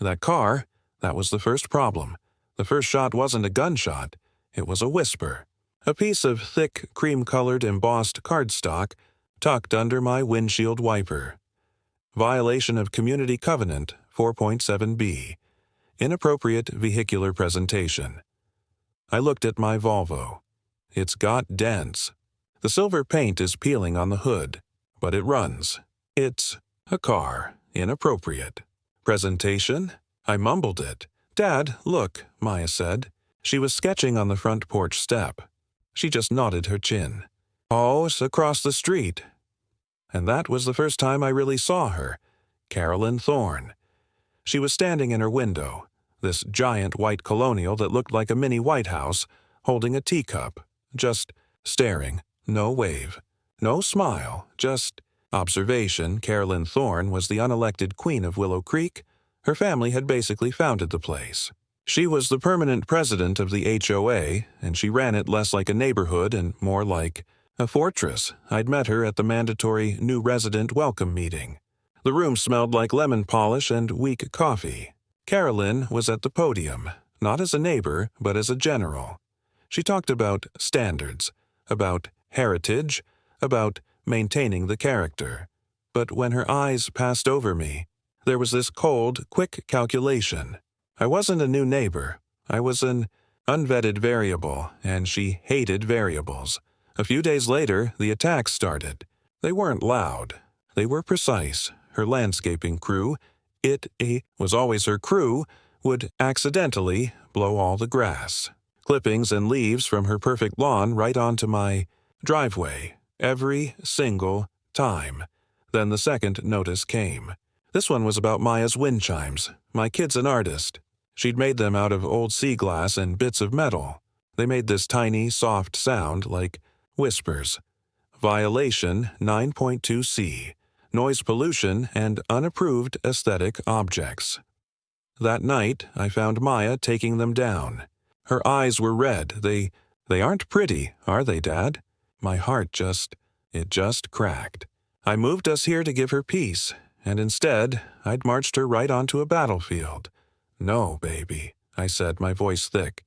That car, that was the first problem. The first shot wasn't a gunshot. It was a whisper. A piece of thick, cream-colored embossed cardstock tucked under my windshield wiper. Violation of Community Covenant 4.7b. Inappropriate vehicular presentation. I looked at my Volvo. It's got dents. The silver paint is peeling on the hood, but it runs. It's a car. Inappropriate. Presentation? I mumbled it. "Dad, look," Maya said. She was sketching on the front porch step. She just nodded her chin. "Oh, it's across the street." And that was the first time I really saw her, Carolyn Thorne. She was standing in her window, this giant white colonial that looked like a mini White House, holding a teacup, just staring, no wave, no smile, just observation. Carolyn Thorne was the unelected queen of Willow Creek. Her family had basically founded the place. She was the permanent president of the HOA, and she ran it less like a neighborhood and more like a fortress. I'd met her at the mandatory new resident welcome meeting. The room smelled like lemon polish and weak coffee. Carolyn was at the podium, not as a neighbor, but as a general. She talked about standards, about heritage, about maintaining the character. But when her eyes passed over me, there was this cold, quick calculation. I wasn't a new neighbor. I was an unvetted variable, and she hated variables. A few days later, the attacks started. They weren't loud. They were precise. Her landscaping crew, it was always her crew, would accidentally blow all the grass. Clippings and leaves from her perfect lawn right onto my driveway, every single time. Then the second notice came. This one was about Maya's wind chimes. My kid's an artist. She'd made them out of old sea glass and bits of metal. They made this tiny, soft sound like whispers. Violation 9.2c. Noise pollution and unapproved aesthetic objects. That night, I found Maya taking them down. Her eyes were red. They aren't pretty, are they, Dad? My heart just cracked. I moved us here to give her peace, and instead, I'd marched her right onto a battlefield. "No, baby," I said, my voice thick.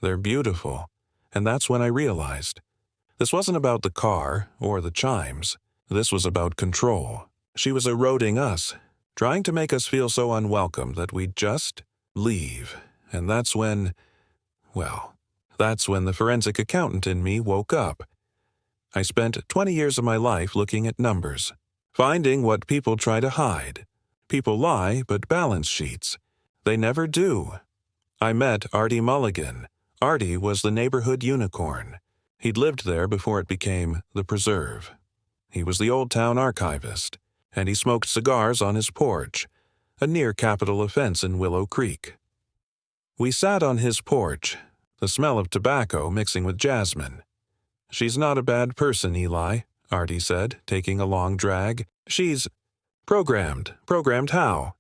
"They're beautiful." And that's when I realized. This wasn't about the car or the chimes. This was about control. She was eroding us, trying to make us feel so unwelcome that we'd just leave. And that's when the forensic accountant in me woke up. I spent 20 years of my life looking at numbers, finding what people try to hide. People lie, but balance sheets. They never do. I met Artie Mulligan. Artie was the neighborhood unicorn. He'd lived there before it became the Preserve. He was the old town archivist, and he smoked cigars on his porch, a near-capital offense in Willow Creek. We sat on his porch, the smell of tobacco mixing with jasmine. "She's not a bad person, Eli," Artie said, taking a long drag. "She's programmed. Programmed how?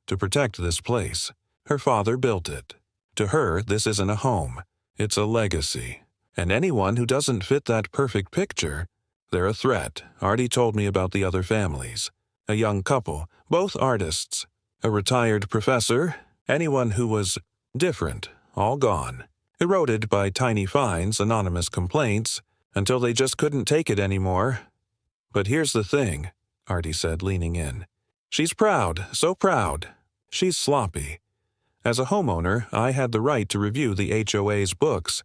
To protect this place. Her father built it. To her, this isn't a home. It's a legacy. And anyone who doesn't fit that perfect picture, they're a threat." Artie told me about the other families. A young couple, both artists. A retired professor. Anyone who was different, all gone. Eroded by tiny fines, anonymous complaints, until they just couldn't take it anymore. "But here's the thing," Artie said, leaning in. "She's proud, so proud. She's sloppy. As a homeowner, I had the right to review the HOA's books.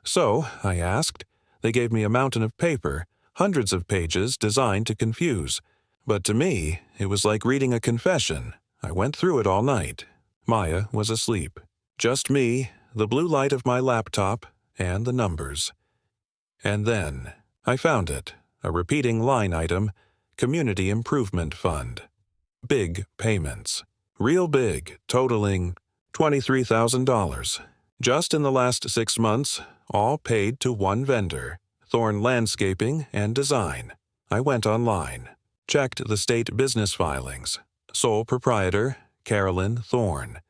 So, I asked. They gave me a mountain of paper, hundreds of pages designed to confuse. But to me, it was like reading a confession. I went through it all night. Maya was asleep. Just me, the blue light of my laptop, and the numbers. And then, I found it, a repeating line item, Community Improvement Fund. Big payments. Real big, totaling $23,000. Just in the last 6 months, all paid to one vendor, Thorne Landscaping and Design. I went online, checked the state business filings. Sole proprietor, Carolyn Thorne.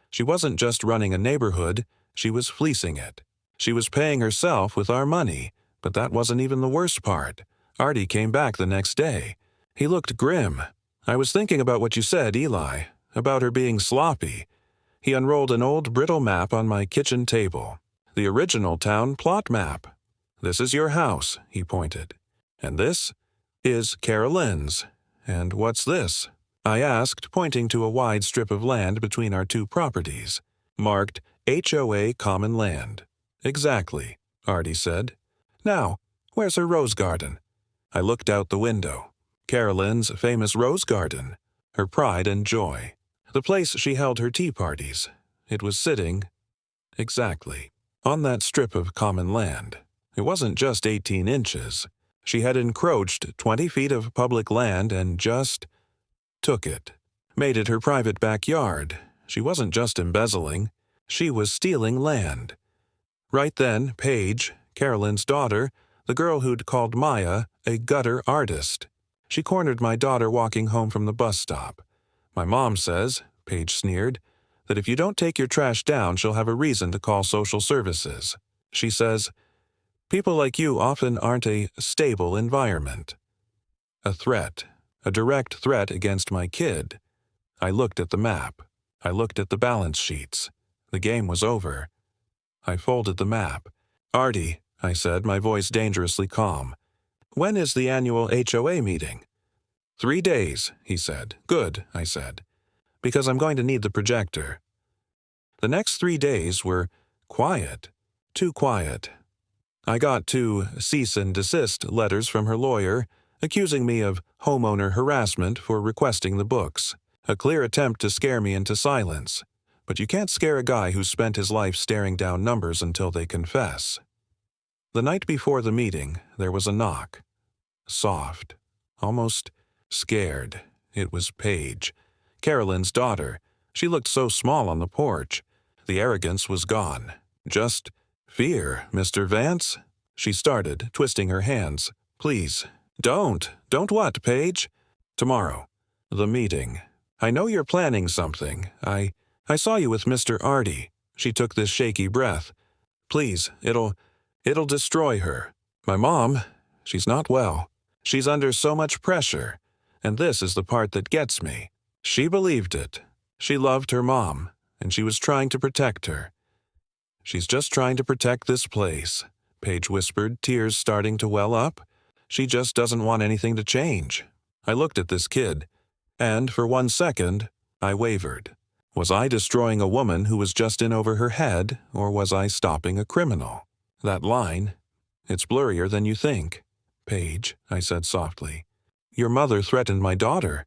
She wasn't just running a neighborhood, she was fleecing it. She was paying herself with our money, but that wasn't even the worst part. Artie came back the next day. He looked grim. "I was thinking about what you said, Eli. about her being sloppy. He unrolled an old brittle map on my kitchen table. The original town plot map. "This is your house," he pointed. "And this is Carolyn's. And what's this?" I asked, pointing to a wide strip of land between our two properties, marked HOA Common Land. "Exactly," Artie said. "Now, where's her rose garden?" I looked out the window. Carolyn's famous rose garden, her pride and joy. The place she held her tea parties. It was sitting, exactly, on that strip of common land. It wasn't just 18 inches. She had encroached 20 feet of public land and just took it. Made it her private backyard. She wasn't just embezzling. She was stealing land. Right then, Paige, Carolyn's daughter, the girl who'd called Maya a gutter artist. She cornered my daughter walking home from the bus stop. "My mom says," Paige sneered, "that if you don't take your trash down, she'll have a reason to call social services. She says, people like you often aren't a stable environment." A threat, a direct threat against my kid. I looked at the map. I looked at the balance sheets. The game was over. I folded the map. "Artie," I said, my voice dangerously calm, "when is the annual HOA meeting?" 3 days, he said. "Good," I said, "because I'm going to need the projector." The next 3 days were quiet, too quiet. I got 2 cease and desist letters from her lawyer, accusing me of homeowner harassment for requesting the books, a clear attempt to scare me into silence. But you can't scare a guy who's spent his life staring down numbers until they confess. The night before the meeting, there was a knock. Soft, almost scared. It was Paige, Carolyn's daughter. She looked so small on the porch. The arrogance was gone. "Just fear, Mr. Vance," she started, twisting her hands. "Please, don't what, Paige?" "Tomorrow. The meeting. I know you're planning something. I saw you with Mr. Artie." She took this shaky breath. "Please, it'll destroy her. My mom, she's not well. She's under so much pressure. And this is the part that gets me. She believed it. She loved her mom, and she was trying to protect her. She's just trying to protect this place," Paige whispered, tears starting to well up. "She just doesn't want anything to change." I looked at this kid, and for 1 second, I wavered. Was I destroying a woman who was just in over her head, or was I stopping a criminal? That line, it's blurrier than you think. "Paige," I said softly, "your mother threatened my daughter.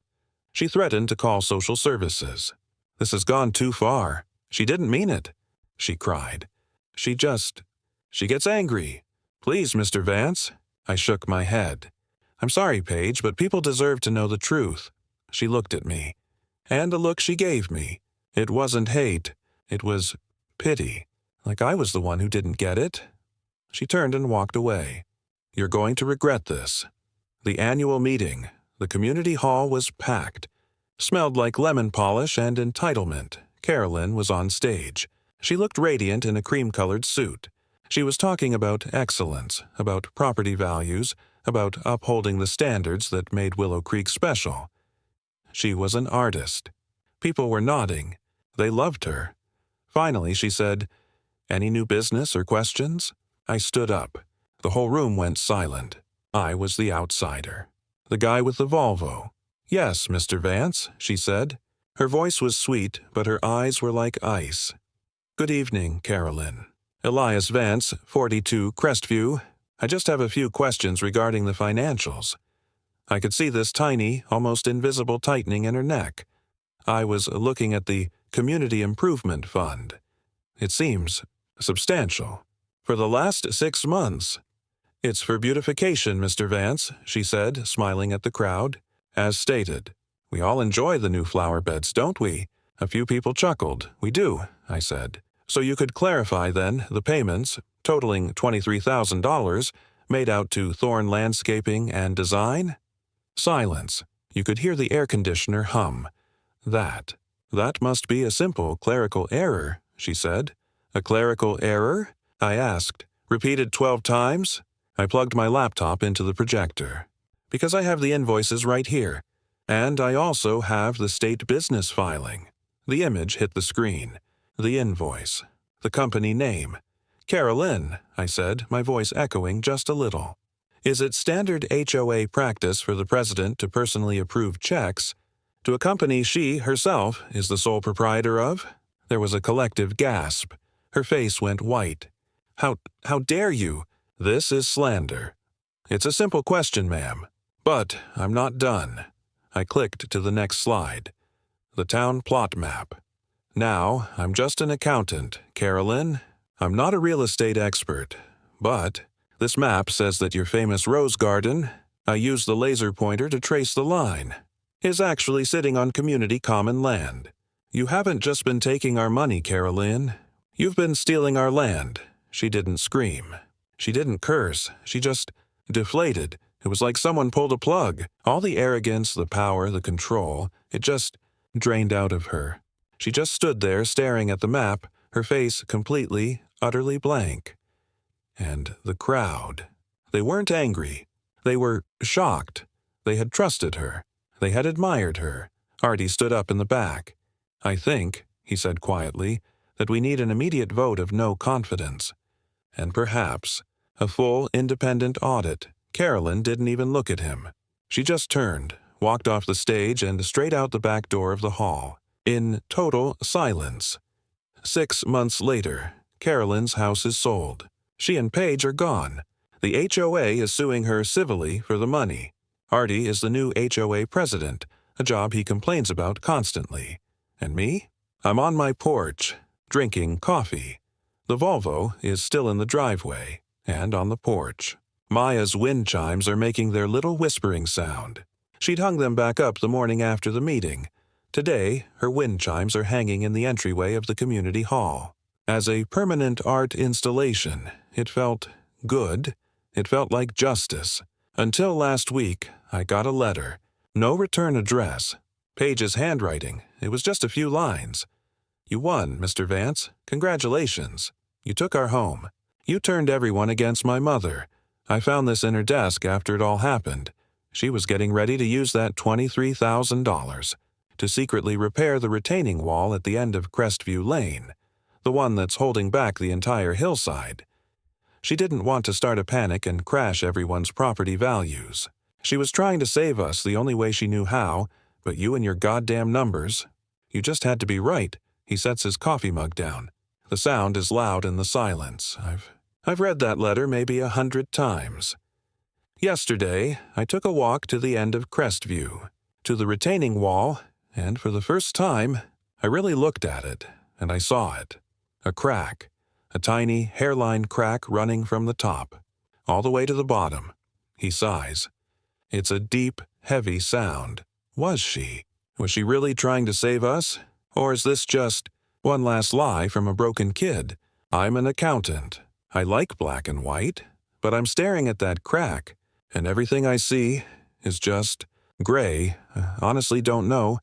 She threatened to call social services. This has gone too far. She didn't mean it," she cried. She gets angry. "Please, Mr. Vance." I shook my head. "I'm sorry, Paige, but people deserve to know the truth." She looked at me. And the look she gave me. It wasn't hate. It was pity. Like I was the one who didn't get it. She turned and walked away. "You're going to regret this." The annual meeting. The community hall was packed. Smelled like lemon polish and entitlement. Carolyn was on stage. She looked radiant in a cream-colored suit. She was talking about excellence, about property values, about upholding the standards that made Willow Creek special. She was an artist. People were nodding. They loved her. Finally, she said, "Any new business or questions?" I stood up. The whole room went silent. I was the outsider. The guy with the Volvo. "Yes, Mr. Vance," she said. Her voice was sweet, but her eyes were like ice. "Good evening, Carolyn. Elias Vance, 42 Crestview. I just have a few questions regarding the financials." I could see this tiny, almost invisible tightening in her neck. I was looking at the Community Improvement Fund. It seems substantial. "For the last 6 months. It's for beautification, Mr. Vance," she said, smiling at the crowd. "As stated. We all enjoy the new flower beds, don't we?" A few people chuckled. "We do," I said. "So you could clarify, then, the payments, totaling $23,000, made out to Thorn Landscaping and Design?" Silence. You could hear the air conditioner hum. That must be a simple clerical error," she said. "A clerical error?" I asked. "Repeated 12 times?" I plugged my laptop into the projector. "Because I have the invoices right here." And I also have the state business filing. The image hit the screen. The invoice. The company name. Carolyn, I said, my voice echoing just a little. Is it standard HOA practice for the president to personally approve checks to a company she, herself, is the sole proprietor of? There was a collective gasp. Her face went white. How dare you? This is slander. It's a simple question, ma'am. But I'm not done. I clicked to the next slide. The town plot map. Now, I'm just an accountant, Carolyn. I'm not a real estate expert. But this map says that your famous rose garden, I used the laser pointer to trace the line, is actually sitting on community common land. You haven't just been taking our money, Carolyn. You've been stealing our land. She didn't scream. She didn't curse. She just deflated. It was like someone pulled a plug. All the arrogance, the power, the control, it just drained out of her. She just stood there staring at the map, her face completely, utterly blank. And the crowd. They weren't angry. They were shocked. They had trusted her. They had admired her. Artie stood up in the back. I think, he said quietly, that we need an immediate vote of no confidence. And perhaps a full independent audit. Carolyn didn't even look at him. She just turned, walked off the stage and straight out the back door of the hall, in total silence. 6 months later, Carolyn's house is sold. She and Paige are gone. The HOA is suing her civilly for the money. Artie is the new HOA president, a job he complains about constantly. And me? I'm on my porch, drinking coffee. The Volvo is still in the driveway and on the porch. Maya's wind chimes are making their little whispering sound. She'd hung them back up the morning after the meeting. Today, her wind chimes are hanging in the entryway of the community hall. As a permanent art installation, it felt good. It felt like justice. Until last week, I got a letter. No return address. Paige's handwriting. It was just a few lines. You won, Mr. Vance. Congratulations. You took our home. You turned everyone against my mother. I found this in her desk after it all happened. She was getting ready to use that $23,000 to secretly repair the retaining wall at the end of Crestview Lane, the one that's holding back the entire hillside. She didn't want to start a panic and crash everyone's property values. She was trying to save us the only way she knew how, but you and your goddamn numbers. You just had to be right. He sets his coffee mug down. The sound is loud in the silence. I've read that letter maybe 100 times. Yesterday, I took a walk to the end of Crestview, to the retaining wall, and for the first time, I really looked at it, and I saw it. A crack, a tiny hairline crack running from the top, all the way to the bottom. He sighs. It's a deep, heavy sound. Was she? Was she really trying to save us? Or is this just one last lie from a broken kid? I'm an accountant. I like black and white, but I'm staring at that crack, and everything I see is just gray. Honestly don't know